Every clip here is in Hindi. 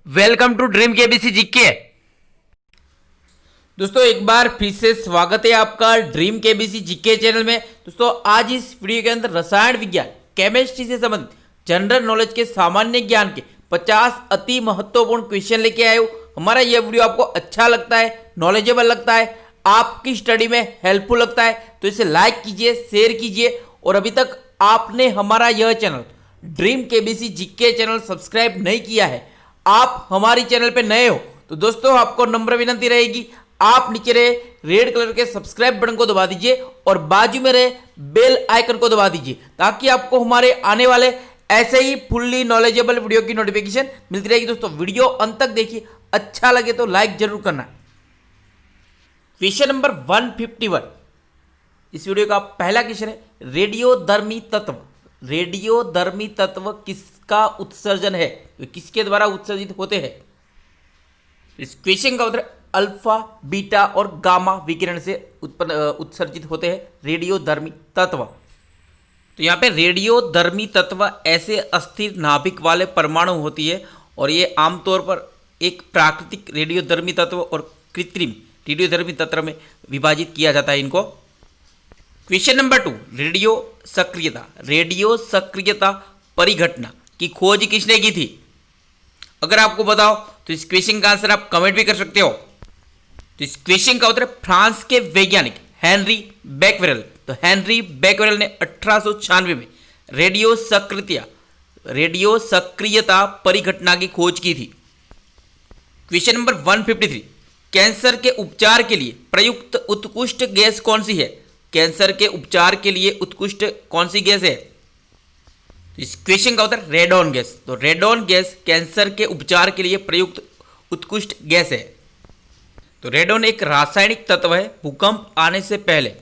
Welcome to dream KBC GK. दोस्तों एक बार फिर से स्वागत है आपका ड्रीम केबीसी जीके चैनल में। दोस्तों आज इस वीडियो के अंदर रसायन विज्ञान केमिस्ट्री से संबंधित जनरल नॉलेज के सामान्य ज्ञान के 50 अति महत्वपूर्ण क्वेश्चन लेके आए हो। हमारा यह वीडियो आपको अच्छा लगता है, नॉलेजेबल लगता है, आपकी स्टडी में हेल्पफुल लगता है तो इसे लाइक कीजिए, शेयर कीजिए। और अभी तक आपने हमारा यह channel dream KBC GK channel subscribe नहीं किया है, आप हमारी चैनल पे नए हो तो दोस्तों आपको नम्र विनती रहेगी, आप नीचे रहे रेड कलर के सब्सक्राइब बटन को दबा दीजिए और बाजू में रहे बेल आइकन को दबा दीजिए ताकि आपको हमारे आने वाले ऐसे ही फुल्ली नॉलेजेबल वीडियो की नोटिफिकेशन मिलती रहेगी। दोस्तों वीडियो अंत तक देखिए, अच्छा लगे तो लाइक जरूर करना। क्वेश्चन नंबर 151, इस वीडियो का पहला क्वेश्चन है रेडियोधर्मी तत्व। रेडियोधर्मी तत्व किसका उत्सर्जन है, तो किसके द्वारा उत्सर्जित होते हैं? इस क्वेश्चन का उत्तर अल्फा, बीटा और गामा विकिरण से उत्सर्जित होते हैं रेडियोधर्मी तत्व। तो यहाँ पे रेडियोधर्मी तत्व ऐसे अस्थिर नाभिक वाले परमाणु होती है और ये आमतौर पर एक प्राकृतिक रेडियोधर्मी तत्व और कृत्रिम रेडियोधर्मी तत्व में विभाजित किया जाता है इनको। क्वेश्चन नंबर 2, रेडियो सक्रियता। रेडियो सक्रियता परिघटना की खोज किसने की थी? अगर आपको बताओ तो इस क्वेश्चन का आंसर आप कमेंट भी कर सकते हो। तो इस क्वेश्चन का उत्तर फ्रांस के वैज्ञानिक हेनरी बैक्वेरेल। तो हेनरी बैक्वेरेल ने 1896 में रेडियो सक्रियता परिघटना की खोज की थी। क्वेश्चन नंबर 153, कैंसर के उपचार के लिए प्रयुक्त उत्कृष्ट गैस कौन सी है? कैंसर के उपचार के लिए उत्कृष्ट कौन सी गैस है? इस क्वेश्चन का उत्तर रेडॉन गैस। तो रेडॉन गैस कैंसर के उपचार के लिए प्रयुक्त उत्कृष्ट गैस है। तो रेडॉन एक रासायनिक तत्व है, भूकंप आने से पहले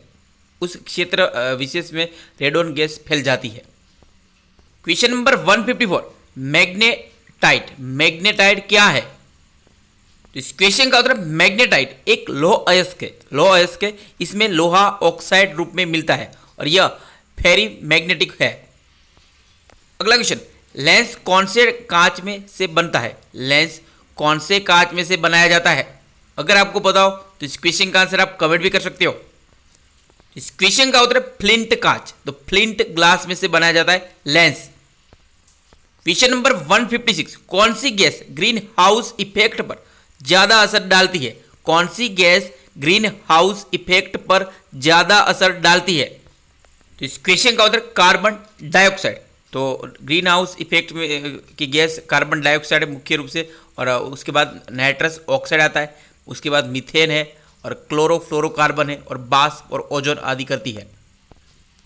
उस क्षेत्र विशेष में रेडॉन गैस फैल जाती है। Question number 154, magnetite. मैग्नेटाइट क्या है? तो इस क्वेश्चन का उत्तर मैग्नेटाइट एक लौह अयस्क है, इसमें लोहा ऑक्साइड रूप में मिलता है और यह फेरी मैग्नेटिक है। अगला क्वेश्चन, लेंस कौन से कांच में से बनता है? लेंस कौन से कांच में से बनाया जाता है? अगर आपको पता हो तो इस क्वेश्चन का आंसर आप कमेंट भी कर सकते हो। इस क्वेश्चन का उत्तर फ्लिंट कांच। तो फ्लिंट ग्लास में से बनाया जाता है लेंस। क्वेश्चन नंबर 156, कौन सी गैस ग्रीन हाउस इफेक्ट पर ज्यादा असर डालती है? कौन सी गैस ग्रीन हाउस इफेक्ट पर ज्यादा असर डालती है? तो इस क्वेश्चन का उत्तर कार्बन डाइऑक्साइड। तो ग्रीन हाउस इफेक्ट में की गैस कार्बन डाइऑक्साइड मुख्य रूप से, और उसके बाद नाइट्रस ऑक्साइड आता है, उसके बाद मीथेन है और क्लोरोफ्लोरोकार्बन है और बाष्प और ओजोन आदि करती है।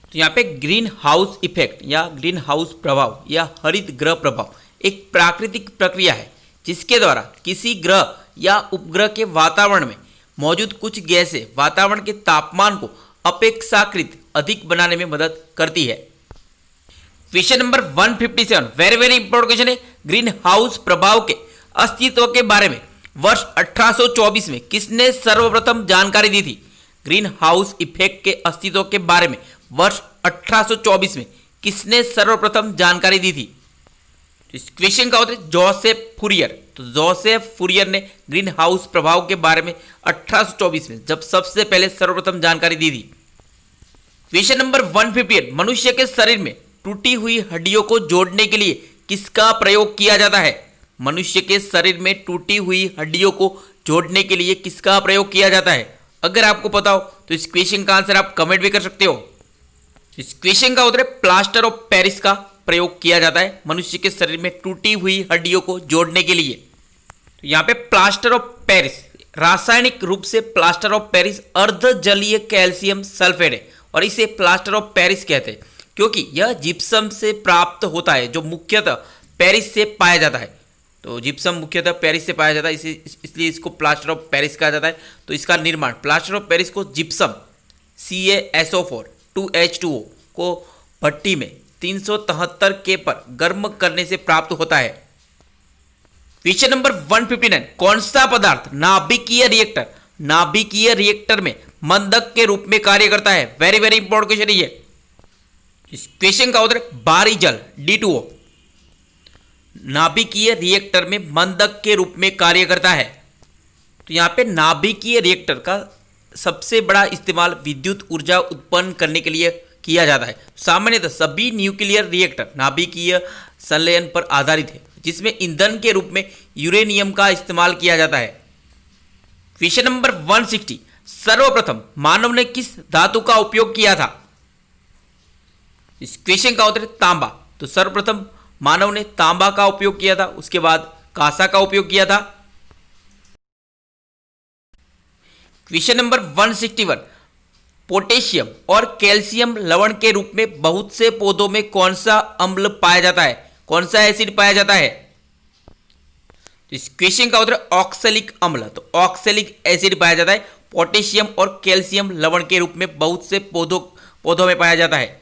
तो यहाँ पे ग्रीन हाउस इफेक्ट या ग्रीन हाउस प्रभाव या हरित ग्रह प्रभाव एक प्राकृतिक प्रक्रिया है जिसके द्वारा किसी ग्रह या उपग्रह के वातावरण में मौजूद कुछ गैसें वातावरण के तापमान को अपेक्षाकृत अधिक बनाने में मदद करती है। Question number 157, very very important question है। ग्रीन हाउस प्रभाव के अस्तित्व के बारे में वर्ष 1824 में किसने सर्वप्रथम जानकारी दी थी? ग्रीन हाउस इफेक्ट के अस्तित्व के बारे में वर्ष 1824 में किसने सर्वप्रथम जानकारी दी थी? इस क्वेश्चन का उत्तर जोसेफ फूरियर। तो जोसेफ फूरियर ने ग्रीन हाउस प्रभाव के बारे में 1824 में जब सबसे पहले सर्वप्रथम जानकारी दी थी। क्वेश्चन नंबर 158, मनुष्य के शरीर में टूटी हुई हड्डियों को जोड़ने के लिए किसका प्रयोग किया जाता है? मनुष्य के शरीर में टूटी हुई हड्डियों को जोड़ने के लिए किसका प्रयोग किया जाता है? अगर आपको पता हो तो इस क्वेश्चन का आंसर आप कमेंट भी कर सकते हो। इस क्वेश्चन का उत्तर है प्लास्टर ऑफ पेरिस का प्रयोग किया जाता है मनुष्य के शरीर में टूटी हुई हड्डियों को जोड़ने के लिए। तो यहाँ पे प्लास्टर ऑफ पेरिस, रासायनिक रूप से प्लास्टर ऑफ पेरिस अर्ध जलीय कैल्शियम सल्फेट है और इसे प्लास्टर ऑफ पेरिस कहते हैं क्योंकि यह जिप्सम से प्राप्त होता है जो मुख्यतः पेरिस से पाया जाता है। तो जिप्सम मुख्यतः पेरिस से पाया जाता है, इसलिए इसको प्लास्टर ऑफ पेरिस कहा जाता है। तो इसका निर्माण प्लास्टर ऑफ पेरिस को जिप्सम CaSO4 2H2O को भट्टी में 373 K पर गर्म करने से प्राप्त होता है। क्वेश्चन नंबर 159, कौन सा पदार्थ नाभिकीय रिएक्टर में मंदक के रूप में कार्य करता है? वेरी वेरी इंपॉर्टेंट क्वेश्चन है ये। इस क्वेश्चन का उत्तर बारी जल D2O। नाभिकीय रिएक्टर में मंदक के रूप में कार्य करता है। तो यहाँ पे नाभिकीय रिएक्टर का सबसे बड़ा इस्तेमाल विद्युत ऊर्जा उत्पन्न करने के लिए किया जाता है। सामान्यतः सभी न्यूक्लियर रिएक्टर नाभिकीय संलयन पर आधारित है, जिसमें ईंधन के रूप में यूरेनियम का इस्तेमाल किया जाता है। क्वेश्चन नंबर 160, सर्वप्रथम मानव ने किस धातु का उपयोग किया था? इस क्वेश्चन का उत्तर तांबा। तो सर्वप्रथम मानव ने तांबा का उपयोग किया था, उसके बाद कांसा का उपयोग किया था। क्वेश्चन नंबर 161, पोटेशियम और कैल्शियम लवण के रूप में बहुत से पौधों में कौन सा अम्ल पाया जाता है, कौन सा एसिड पाया जाता है? तो इस क्वेश्चन का उत्तर ऑक्सैलिक अम्ल। तो ऑक्सैलिक एसिड पाया जाता है पोटेशियम और कैल्शियम लवण के रूप में बहुत से पौधों में पाया जाता है।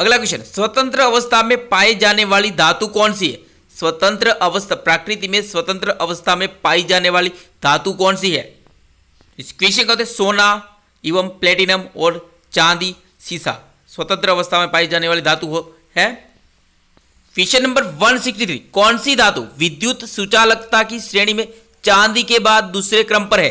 अगला क्वेश्चन, स्वतंत्र अवस्था में पाई जाने वाली धातु कौन सी है? स्वतंत्र अवस्था, प्रकृति में स्वतंत्र अवस्था में पाई जाने वाली धातु कौन सी है? इस क्वेश्चन का उत्तर सोना एवं प्लेटिनम और चांदी, सीसा स्वतंत्र अवस्था में पाई जाने वाली धातु है। क्वेश्चन नंबर 163, कौन सी धातु विद्युत सुचालकता की श्रेणी में चांदी के बाद दूसरे क्रम पर है?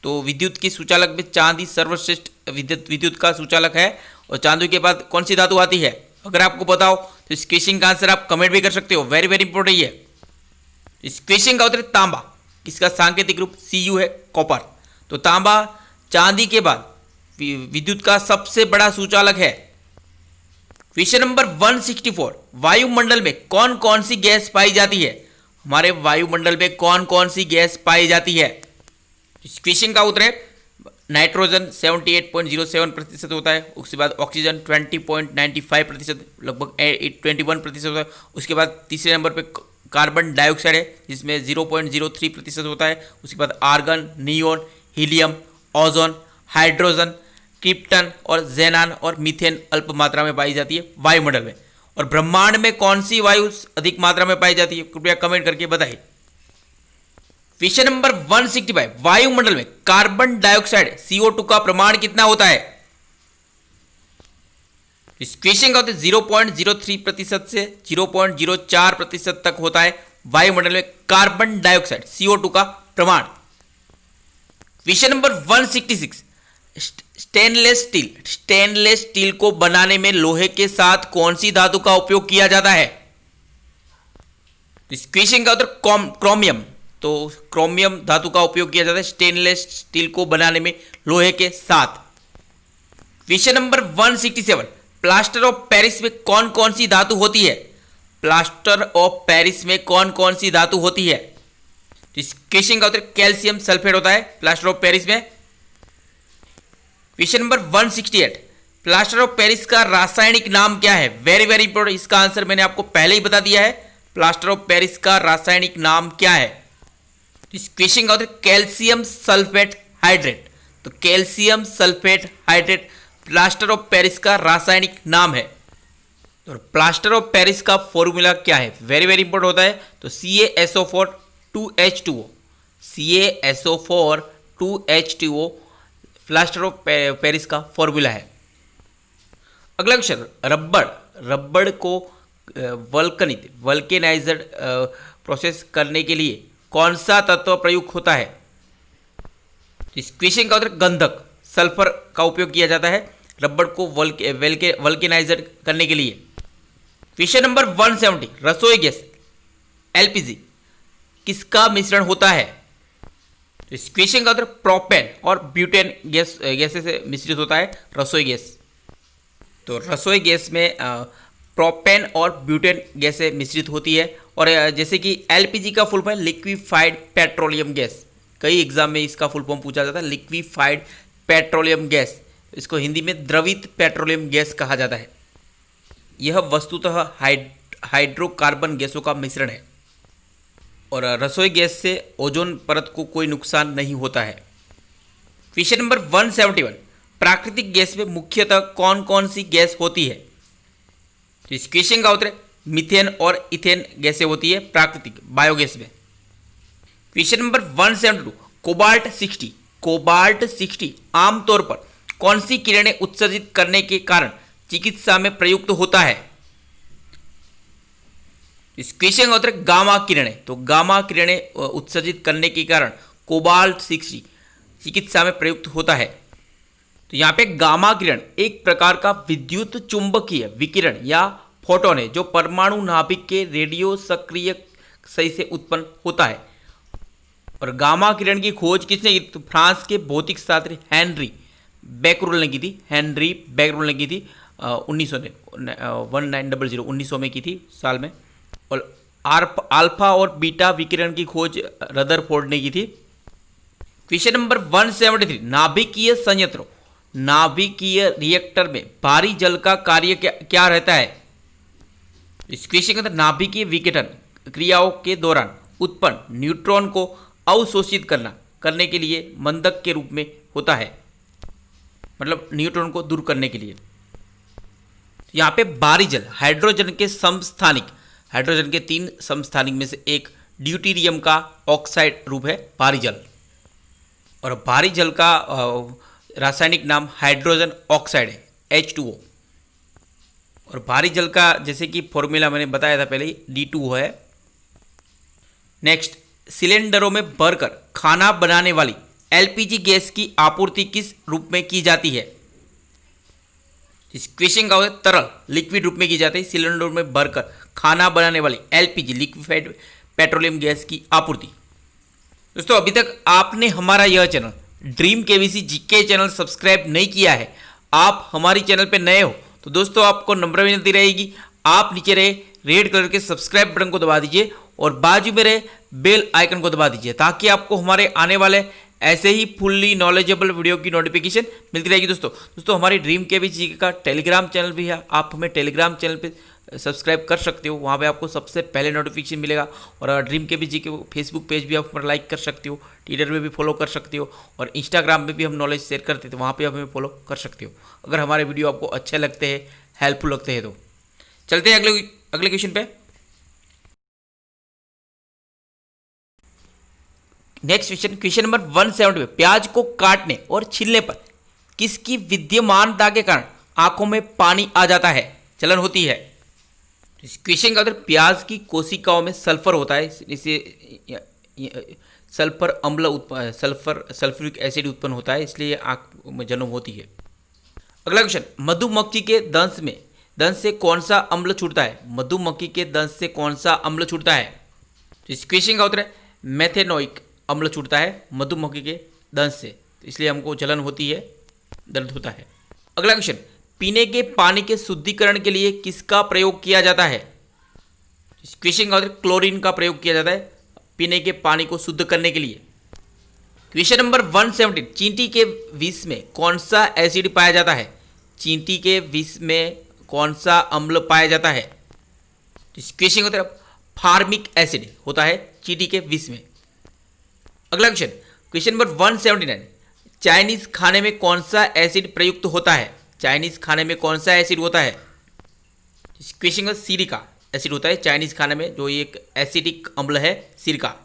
तो विद्युत की सुचालक में चांदी सर्वश्रेष्ठ विद्युत का सुचालक है, और चांदी के बाद कौन सी धातु आती है? अगर आपको पता हो तो इस क्वेश्चन का आंसर आप कमेंट भी कर सकते हो, वेरी वेरी इंपॉर्टेंट है। इस क्वेश्चन का उत्तर तांबा, इसका सांकेतिक रूप Cu है, कॉपर। तो तांबा चांदी के बाद विद्युत का सबसे बड़ा सुचालक है। क्वेश्चन नंबर 164, वायुमंडल में कौन कौन सी गैस पाई जाती है? हमारे वायुमंडल में कौन कौन सी गैस पाई जाती है? इस क्वेश्चन का उत्तर है नाइट्रोजन 78.07% होता है, उसके बाद ऑक्सीजन 20.95%, लगभग 21% होता है। उसके बाद तीसरे नंबर पे कार्बन डाइऑक्साइड है, जिसमें 0.03% होता है। उसके बाद argon, neon, helium, ozone, hydrogen, krypton और जेनान और मीथेन अल्प मात्रा में पाई जाती है वायुमंडल में। और ब्रह्मांड में कौन सी वायु अधिक मात्रा में पाई जाती है? कृपया कमेंट करके बताइए। क्वेश्चन नंबर 165, वायुमंडल में कार्बन डाइऑक्साइड CO2 का प्रमाण कितना होता है? इस क्वेश्चन का उत्तर 0.03% से 0.04% तक होता है वायुमंडल में कार्बन डाइऑक्साइड CO2 का प्रमाण। क्वेश्चन नंबर 166, स्टेनलेस स्टील को बनाने में लोहे के साथ कौन सी धातु का उपयोग किया जाता है? इस क्वेश्चन का उत्तर क्रोमियम। तो क्रोमियम धातु का उपयोग किया जाता है स्टेनलेस स्टील को बनाने में लोहे के साथ। Question number 167, plaster of Paris में कौन कौन सी धातु होती है? प्लास्टर ऑफ पेरिस में कौन कौन सी धातु होती है? इस क्वेश्चन का उत्तर कैल्शियम सल्फेट होता है प्लास्टर ऑफ पेरिस में। Question number 168, plaster of Paris का रासायनिक नाम क्या है? वेरी वेरी इंपॉर्टेंट, इसका आंसर मैंने आपको पहले ही बता दिया है। प्लास्टर ऑफ पेरिस का रासायनिक नाम क्या है? इस क्वेश्चन का उत्तर कैल्शियम सल्फेट हाइड्रेट। तो calcium sulphate hydrate plaster of Paris का रासायनिक नाम है। तो प्लास्टर ऑफ पेरिस का फॉर्मूला क्या है? वेरी वेरी इंपॉर्टेंट होता है। तो CaSO4 2H2O, CaSO4 2H2O plaster of Paris का फॉर्मूला है। अगला क्वेश्चन, रबड़ को वल्केनाइज्ड प्रोसेस करने के लिए कौन सा तत्व प्रयुक्त होता है? इस क्वेश्चन का उत्तर गंधक, सल्फर का उपयोग किया जाता है रबड़ को वल्केनाइज्ड करने के लिए। क्वेश्चन नंबर 170, रसोई गैस LPG किसका मिश्रण होता है? इस क्वेश्चन का उत्तर प्रोपेन और ब्यूटेन गैसें से मिश्रित होता है रसोई गैस। तो रसोई गैस में प्रोपेन और ब्यूटेन गैसें मिश्रित होती है। और जैसे कि LPG का फुल फॉर्म है लिक्विफाइड पेट्रोलियम गैस। कई एग्जाम में इसका फुल फॉर्म पूछा जाता है, लिक्विफाइड पेट्रोलियम गैस। इसको हिंदी में द्रवित पेट्रोलियम गैस कहा जाता है। यह वस्तुतः हाइड्रोकार्बन गैसों का मिश्रण है और रसोई गैस से ओजोन परत को कोई नुकसान नहीं होता है। क्वेश्चन नंबर 171, प्राकृतिक गैस में मुख्यतः कौन कौन सी गैस होती है? तो इस क्वेश्चन का उत्तर मीथेन और इथेन गैसें होती है प्राकृतिक बायोगैस में। क्वेश्चन नंबर 172, कोबाल्ट 60 आमतौर पर कौन सी किरणें उत्सर्जित करने के कारण चिकित्सा में प्रयुक्त होता है? इस क्वेश्चन का उत्तर है गामा किरणें। तो गामा किरणें उत्सर्जित करने के कारण कोबाल्ट 60 चिकित्सा में प्रयुक्त होता है। तो यहाँ पे गामा किरण एक प्रकार का विद्युत चुंबकीय विकिरण या फोटोन है जो परमाणु नाभिक के रेडियो सक्रिय सही से उत्पन्न होता है। और गामा किरण की खोज किसने की? तो फ्रांस के भौतिक शास्त्री हेनरी बेकरूल ने की थी। हेनरी बेकरूल ने की थी 1900 में की थी साल में। और अल्फा और बीटा विकिरण की खोज रदरफोर्ड ने की थी। क्वेश्चन नंबर 173 नाभिकीय संयंत्रों नाभिकीय रिएक्टर में भारी जल का कार्य क्या रहता है? इस क्वेश्चन के अंदर नाभिकीय विघटन क्रियाओं के दौरान उत्पन्न न्यूट्रॉन को अवशोषित करने के लिए मंदक के रूप में होता है, मतलब न्यूट्रॉन को दूर करने के लिए। यहाँ पे भारी जल हाइड्रोजन के समस्थानिक, हाइड्रोजन के 3 समस्थानिक में से एक ड्यूटेरियम का ऑक्साइड रूप है भारी जल। और भारी जल का रासायनिक नाम हाइड्रोजन ऑक्साइड है H2O। और भारी जल का जैसे कि फॉर्मूला मैंने बताया था पहले D2O है। नेक्स्ट, सिलेंडरों में भरकर खाना बनाने वाली LPG गैस की आपूर्ति किस रूप में की जाती है? इस क्वेश्चन का तरल लिक्विड रूप में की जाती है सिलेंडरों में भरकर खाना बनाने वाली LPG लिक्विफाइड पेट्रोलियम गैस की आपूर्ति। दोस्तों अभी तक आपने हमारा यह channel dream KBC GK channel subscribe नहीं किया है, आप हमारी चैनल पे नए हो तो दोस्तों आपको नम्र विनती रहेगी, आप नीचे रहे रेड कलर के सब्सक्राइब बटन को दबा दीजिए और बाजू में रहे बेल आइकन को दबा दीजिए ताकि आपको हमारे आने वाले ऐसे ही फुल्ली नॉलेजेबल वीडियो की नोटिफिकेशन मिलती रहेगी। दोस्तों हमारी ड्रीम केबीसी जीके का टेलीग्राम चैनल भी है, आप हमें टेलीग्राम चैनल पे सब्सक्राइब कर सकते हो, वहाँ पे आपको सबसे पहले नोटिफिकेशन मिलेगा। और ड्रीम केबीसी के फेसबुक पेज भी आप पर लाइक कर सकते हो, ट्विटर में भी फॉलो कर सकते हो और इंस्टाग्राम में भी हम नॉलेज शेयर करते हैं तो वहाँ पे आप हमें फॉलो कर सकते हो अगर हमारे वीडियो आपको अच्छे लगते हैं, हेल्पफुल लगते हैं तो। चलते हैं अगले क्वेश्चन पे। नेक्स्ट क्वेश्चन नंबर 170 में प्याज को काटने और छीलने पर किसकी विद्यमानता के कारण आंखों में पानी आ जाता है, जलन होती है? इस क्वेश्चन का उत्तर प्याज की कोशिकाओं में सल्फर होता है, इसे सल्फर अम्ल सल्फ्यूरिक एसिड उत्पन्न होता है, इसलिए आंख में जलन होती है। अगला क्वेश्चन, मधुमक्खी के दंश से कौन सा अम्ल छूटता है? मधुमक्खी के दंश से कौन सा अम्ल छूटता है? तो इस क्वेश्चन का उत्तर है मेथेनोइक अम्ल छूटता है मधुमक्खी के दंश से, तो इसलिए हमको जलन होती है, दर्द होता है। अगला क्वेश्चन, पीने के पानी के शुद्धिकरण के लिए किसका प्रयोग किया जाता है? इस क्वेश्चन का उत्तर क्लोरीन का प्रयोग किया जाता है पीने के पानी को शुद्ध करने के लिए। क्वेश्चन नंबर 117, चींटी के विष में कौन सा एसिड पाया जाता है? चींटी के विष में कौन सा अम्ल पाया जाता है? इस क्वेश्चन का उत्तर फार्मिक एसिड होता है चींटी के विष में। अगला क्वेश्चन नंबर 179, चाइनीज खाने में कौन सा एसिड प्रयुक्त होता है? चाइनीज खाने में कौन सा एसिड होता है? इस क्वेश्चन का सिरिका एसिड होता है चाइनीज खाने में, जो एक एसिडिक अम्ल है सिरका।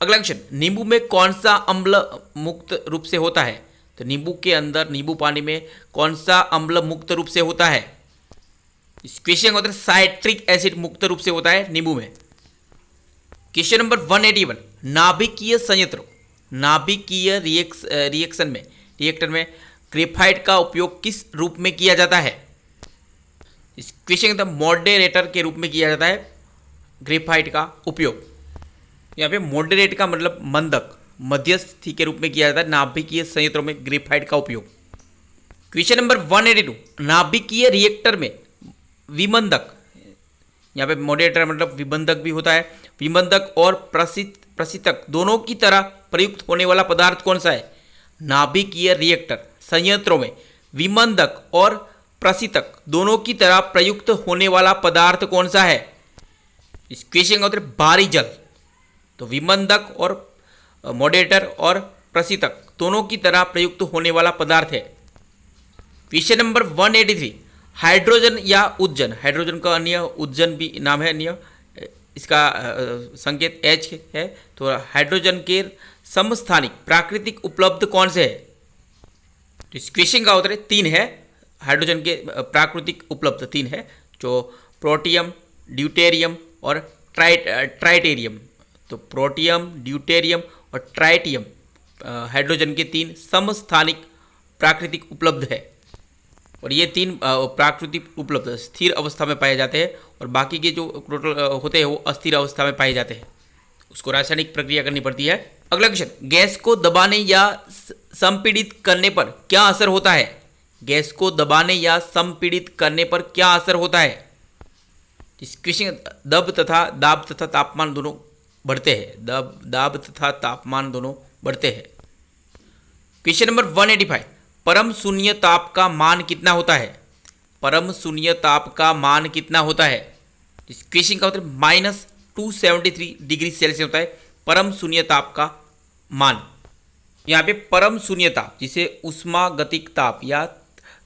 अगला क्वेश्चन, नींबू में कौन सा अम्ल मुक्त रूप से होता है? तो नींबू के अंदर नींबू पानी में कौन सा अम्ल मुक्त रूप से होता है? इस क्वेश्चन का उत्तर साइट्रिक एसिड मुक्त रूप से होता है नींबू में। क्वेश्चन नंबर 181, नाभिकीय संयंत्रों नाभिकीय रिएक्टर में ग्रेफाइट का उपयोग किस रूप में किया जाता है? इस क्वेश्चन का मॉडरेटर के रूप में किया जाता है ग्रेफाइट का उपयोग। यहाँ पे मॉडरेट का मतलब मंदक, मध्यस्थी के रूप में किया जाता है नाभिकीय संयंत्रों में ग्रेफाइट का उपयोग। क्वेश्चन नंबर 182, नाभिकीय रिएक्टर में विमंदक, यहाँ पे मॉडरेटर मतलब विबंधक भी होता है, विबंधक और प्रशीतक दोनों की तरह प्रयुक्त होने वाला पदार्थ कौन सा है? नाभिकीय रिएक्टर संयंत्रों में विमंधक और प्रशीतक दोनों की तरह प्रयुक्त होने वाला पदार्थ कौन सा है? इस क्वेश्चन का उत्तर भारी जल। तो विमंधक और मॉडरेटर और प्रशीतक दोनों की तरह प्रयुक्त होने वाला पदार्थ है। क्वेश्चन नंबर 183, हाइड्रोजन या उदजन, हाइड्रोजन का अन्य उदजन भी नाम है, अन्य इसका संकेत H है। तो हाइड्रोजन के समस्थानिक प्राकृतिक उपलब्ध कौन से है? तो इस क्वेश्चन का उत्तर 3 है, हाइड्रोजन के प्राकृतिक उपलब्ध 3 है, जो प्रोटियम, ड्यूटेरियम और ट्राइटेरियम। तो प्रोटियम, ड्यूटेरियम और ट्राइटियम हाइड्रोजन के 3 समस्थानिक प्राकृतिक उपलब्ध है, और ये 3 प्राकृतिक उपलब्ध स्थिर अवस्था में पाए जाते हैं, और बाकी के जो टोटल होते हैं वो अस्थिर अवस्था में पाए जाते हैं। उसको रासायनिक प्रक्रिया करनी पड़ती है। अगला क्वेश्चन, गैस को दबाने या संपीड़ित करने पर क्या असर होता है? गैस को दबाने या संपीड़ित करने पर क्या असर होता है? इस क्वेश्चन दाब तथा तापमान दोनों बढ़ते हैं। दाब तथा तापमान दोनों बढ़ते हैं। क्वेश्चन नंबर 185, परम शून्य ताप का मान कितना होता है? परम शून्य ताप का मान कितना होता है? इस क्वेश्चन का उत्तर -273 डिग्री सेल्सियस होता है परम शून्य ताप का मान। यहाँ पे परम शून्य ताप, जिसे ऊष्मागतिक ताप या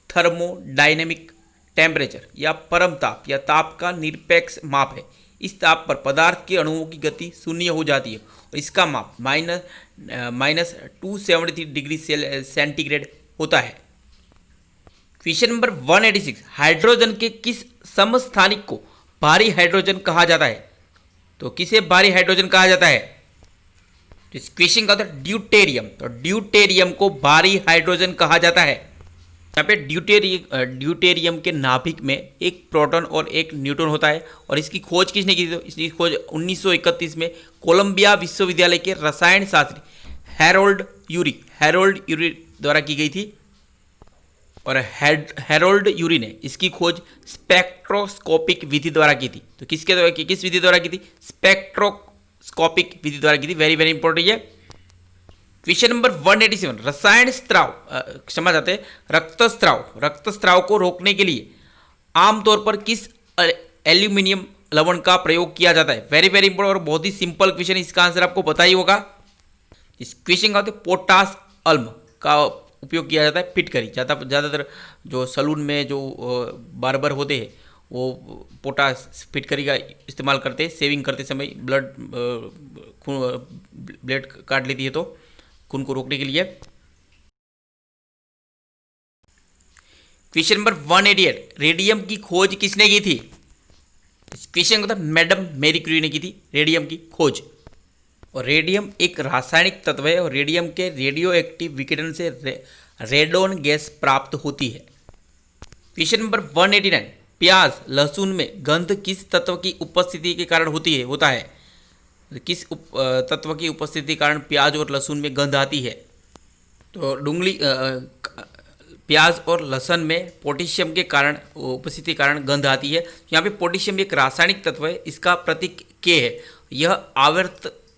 थर्मोडायनेमिक टेम्परेचर या परम ताप या ताप का निरपेक्ष माप है। इस ताप पर पदार्थ के अणुओं की गति शून्य हो जाती है, और इसका माप -273 डिग्री सेंटीग्रेड होता है। क्वेश्चन नंबर 186, हाइड्रोजन के किस समस्थानिक को भारी हाइड्रोजन कहा जाता है? तो किसे भारी हाइड्रोजन कहा जाता है? इस क्वेश्चन का उत्तर ड्यूटेरियम। तो ड्यूटेरियम को भारी हाइड्रोजन कहा जाता है। यहाँ पे ड्यूटेरियम के नाभिक में एक प्रोटॉन और एक न्यूट्रॉन होता है, और इसकी खोज किसने की थी? इसकी खोज 1931 में कोलंबिया विश्वविद्यालय के रसायन शास्त्री हैरोल्ड यूरी द्वारा की गई थी, और हैरोल्ड यूरी ने इसकी खोज स्पेक्ट्रोस्कोपिक विधि द्वारा की थी। तो किस विधि द्वारा की थी? स्पेक्ट्रोस्कोपिक विधि द्वारा की थी। वेरी वेरी इंपॉर्टेंट है। क्वेश्चन नंबर 187, रसायन स्त्राव क्षमा चाहते हैं रक्तस्राव को रोकने के लिए आमतौर पर किस एल्यूमिनियम लवण का प्रयोग किया जाता है? वेरी वेरी इंपॉर्टेंट और बहुत ही सिंपल क्वेश्चन, इसका आंसर आपको पता ही होगा। इस क्वेश्चन का पोटास अल्म का उपयोग किया जाता है फिटकरी। ज़्यादातर जो सलून में जो बार्बर होते हैं वो पोटास फिटकरी का इस्तेमाल करते हैं। शेविंग करते समय ब्लेड काट लेती है तो खून को रोकने के लिए। क्वेश्चन नंबर 188, रेडियम की खोज किसने की थी? इस क्वेश्चन का मैडम मैरी क्यूरी ने की थी रेडियम की खोज। और रेडियम एक रासायनिक तत्व है, और रेडियम के रेडियो एक्टिव विकिरण से रेडोन गैस प्राप्त होती है। क्वेश्चन नंबर 189, प्याज लहसुन में गंध किस तत्व की उपस्थिति के कारण होता है? किस तत्व की उपस्थिति के कारण प्याज और लहसुन में गंध आती है? तो प्याज और लहसुन में पोटेशियम के कारण उपस्थिति के कारण गंध आती है। यहाँ पे पोटेशियम एक रासायनिक तत्व है, इसका प्रतीक के है। यह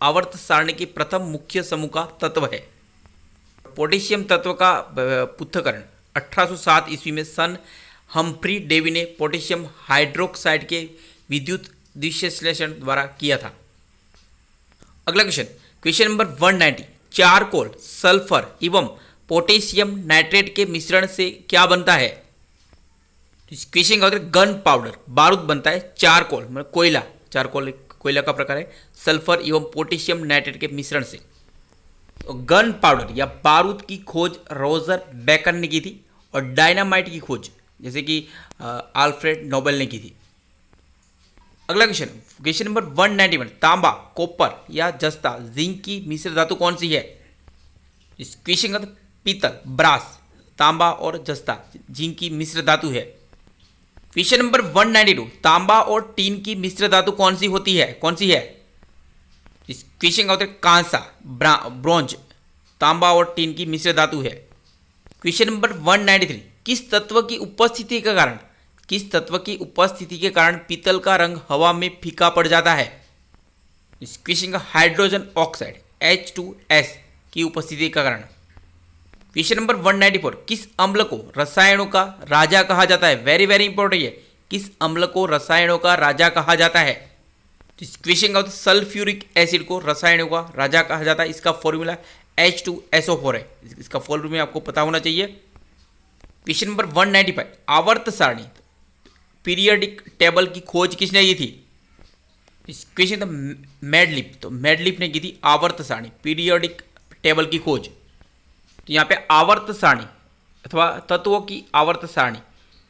आवर्त सारणी के प्रथम मुख्य समूह का तत्व है। पोटेशियम तत्व का पृथक्करण 1807 ईस्वी में सन हम्फ्री डेवी ने पोटेशियम हाइड्रोक्साइड के विद्युत विश्लेषण द्वारा किया था। अगला क्वेश्चन नंबर 190, चारकोल, सल्फर एवं पोटेशियम नाइट्रेट के मिश्रण से क्या बनता है? इस क्वेश्चन का उत्तर गन पाउडर, बारूद बनता है। चारकोल मतलब कोयला, चारकोल कोयला का प्रकार है। सल्फर एवं पोटेशियम नाइट्रेट के मिश्रण से गन पाउडर या बारूद की खोज रोजर बेकन ने की थी, और डायनामाइट की खोज जैसे कि आल्फ्रेड नोबेल ने की थी। अगला क्वेश्चन नंबर 191, तांबा, कॉपर या जस्ता, जिंक की मिश्र धातु कौन सी है? इस क्वेश्चन का पीतल, ब्रास, तांबा और जस्ता जिंक की मिश्र धातु है। क्वेश्चन नंबर 192, तांबा और टीन की मिश्र धातु कौन सी है? इस क्वेश्चन का उत्तर कांसा, ब्रोंज, तांबा और टीन की मिश्र धातु है। क्वेश्चन नंबर 193, किस तत्व की उपस्थिति के कारण पीतल का रंग हवा में फीका पड़ जाता है? इस क्वेश्चन का हाइड्रोजन ऑक्साइड H2S की उपस्थिति के कारण। क्वेश्चन नंबर 194, किस अम्ल को रसायनों का राजा कहा जाता है? वेरी वेरी इंपॉर्टेंट है। किस अम्ल को रसायनों का राजा कहा जाता है? इस क्वेश्चन का सल्फ्यूरिक एसिड को रसायनों का राजा कहा जाता है। इसका फॉर्मूला H2SO4 है। इसका फॉर्मूला आपको पता होना चाहिए। क्वेश्चन नंबर 195, आवर्त सारणी पीरियडिक टेबल की खोज किसने की थी? इस क्वेश्चन था मैडलिप, तो मैडलिप ने की थी आवर्त सारणी पीरियडिक टेबल की खोज। तो यहाँ पे आवर्त सारणी अथवा तत्वों की आवर्त सारणी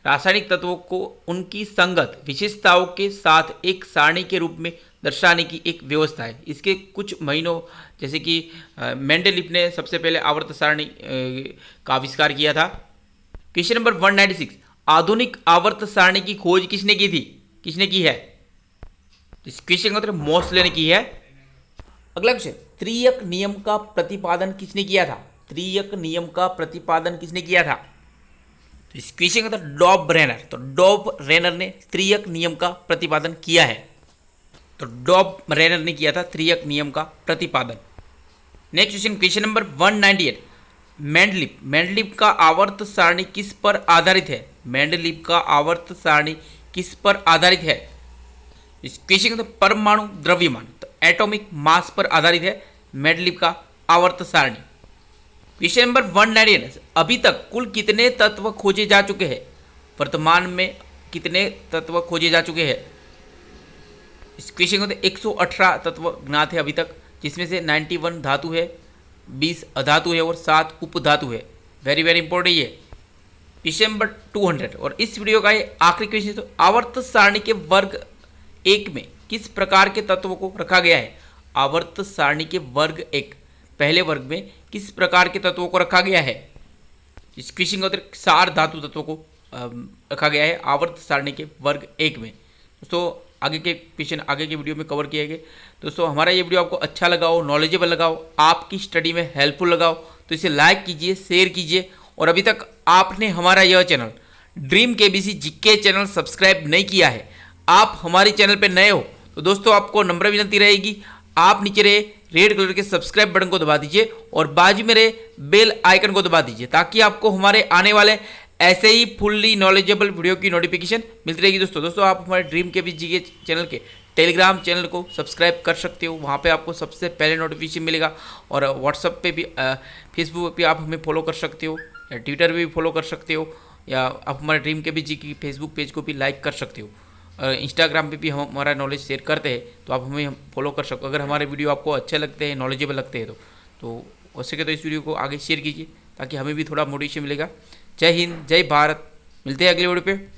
रासायनिक तत्वों को उनकी संगत विशेषताओं के साथ एक सारणी के रूप में दर्शाने की एक व्यवस्था है। इसके कुछ महीनों जैसे कि मेंडलीफ ने सबसे पहले आवर्त सारणी का आविष्कार किया था। क्वेश्चन नंबर 196, आधुनिक आवर्त सारणी की खोज किसने की थी? किसने की है? इस क्वेश्चन का उत्तर मोसले ने की है। अगला क्वेश्चन, त्रियक नियम का प्रतिपादन किसने किया था? त्रियक नियम का प्रतिपादन किसने किया था? तो इस क्वेश्चन का उत्तर डॉब रेनर। तो डॉब रेनर ने त्रियक नियम का प्रतिपादन किया है। तो डॉब रेनर ने किया था त्रियक नियम का प्रतिपादन। Next question, question number 198, Mendeleev का आवर्त सारणी किस पर आधारित है? मेंडलीफ का आवर्त सारणी किस पर आधारित है? इस क्वेश्चन का परमाणु द्रव्यमान, तो एटॉमिक मास पर आधारित है मेंडलीफ का आवर्त सारणी। क्वेश्चन नंबर 198, अभी तक कुल कितने तत्व खोजे जा चुके हैं? वर्तमान में कितने तत्व खोजे जा चुके हैं? इस क्वेश्चन को 118 तत्व ज्ञात है अभी तक, जिसमें से 91 धातु है, 20 अधातु है और 7 उपधातु है। वेरी वेरी इंपॉर्टेंट ये क्वेश्चन नंबर 200। और इस वीडियो का ये आखिरी क्वेश्चन, तो आवर्त सारणी के वर्ग 1 में किस प्रकार के तत्वों को रखा गया है? आवर्त सारणी के वर्ग 1 पहले वर्ग में किस प्रकार के तत्वों को रखा गया है? इस क्वेश्चन का उत्तर 4 धातु तत्वों को रखा गया है आवर्त सारणी के वर्ग 1 में। दोस्तों आगे के क्वेश्चन आगे के वीडियो में कवर किए गए। दोस्तों हमारा ये वीडियो आपको अच्छा लगा हो, नॉलेजेबल लगा हो, आपकी स्टडी में हेल्पफुल लगा हो तो इसे लाइक कीजिए, शेयर कीजिए। और अभी तक आपने हमारा यह channel dream KBC GK channel subscribe नहीं किया है, आप हमारे चैनल पर नए हो तो दोस्तों आपको नम्र विनती रहेगी, आप नीचे रहे रेड कलर के सब्सक्राइब बटन को दबा दीजिए और बाजू में रहे बेल आइकन को दबा दीजिए, ताकि आपको हमारे आने वाले ऐसे ही फुल्ली नॉलेजेबल वीडियो की नोटिफिकेशन मिलती रहेगी। दोस्तों आप हमारे ड्रीम केबीसी जीके चैनल के टेलीग्राम चैनल को सब्सक्राइब कर सकते हो, वहाँ पे आपको सबसे पहले नोटिफिकेशन मिलेगा। और व्हाट्सएप पे भी, फेसबुक पे आप हमें फॉलो कर सकते हो, या ट्विटर पे भी फॉलो कर सकते हो, या आप हमारे ड्रीम केबीसी की फेसबुक पेज को भी लाइक कर सकते हो। इंस्टाग्राम पे भी हम हमारा नॉलेज शेयर करते हैं, तो आप हमें फॉलो कर सकते हो। अगर हमारे वीडियो आपको अच्छे लगते हैं, नॉलेजेबल लगते हैं तो हो सके तो इस वीडियो को आगे शेयर कीजिए, ताकि हमें भी थोड़ा मोटिवेशन मिलेगा। जय हिंद, जय भारत, मिलते हैं अगले वीडियो पे।